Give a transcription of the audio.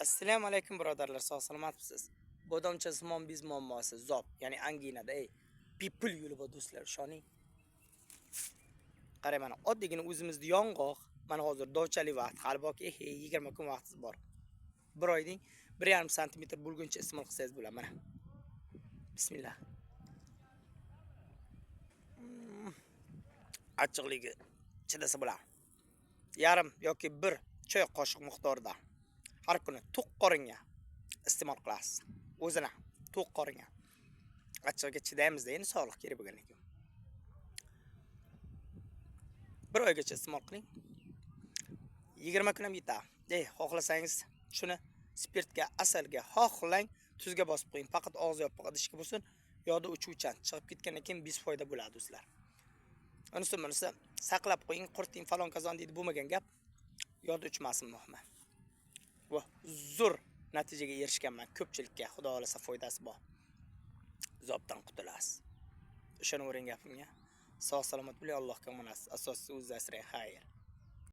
Assalomu alaykum birodarlar, sog' salomatmisiz? Bodomcha simon biz muammosi zob, ya'ni anginada, people yo'li bor do'stlar, ishoning. Qarang mana, oddiygina o'zimizda yong'oq, mana hozir dovchali vaqt, halbuki 20 kun vaqtingiz bor. Bir oyding 1,5 sm bo'lguncha iste'mol qilsangiz bo'ladi mana. Bismillah. Achchiqligi chidasa bo'ladi. Yarim yoki 1 choy qoshiq miqdorida har kuni to'q qoringa iste'mol qilasiz. O'zini to'q qoringa. Achchig'iga chidaymiz-da, endi sog'liq kerak bo'lgandan keyin. 1 oygacha iste'mol qiling. 20 kun ham yetadi. Xohlasangiz shuni spirtga, asalga, xohlang, tuzga bosib qo'ying. Faqat og'iz yopiq idishga bo'lsin, yo'da uchuvchan chiqib ketgandan keyin biz foyda bo'ladi do'stlar. Bunisi saqlab qo'ying, qurting falon kazon deydi, bo'lmagan gap. Yo'da uchmasin muhimi. Va zo'r natijaga erishganman. Ko'pchilikka xudo xolasa foydasi bor. Zobdan qutulasiz. Ishonavering gapimga. Sog' salomat bo'ling, Allohga omonat. Asosiysi o'zingiz asrang, xayr.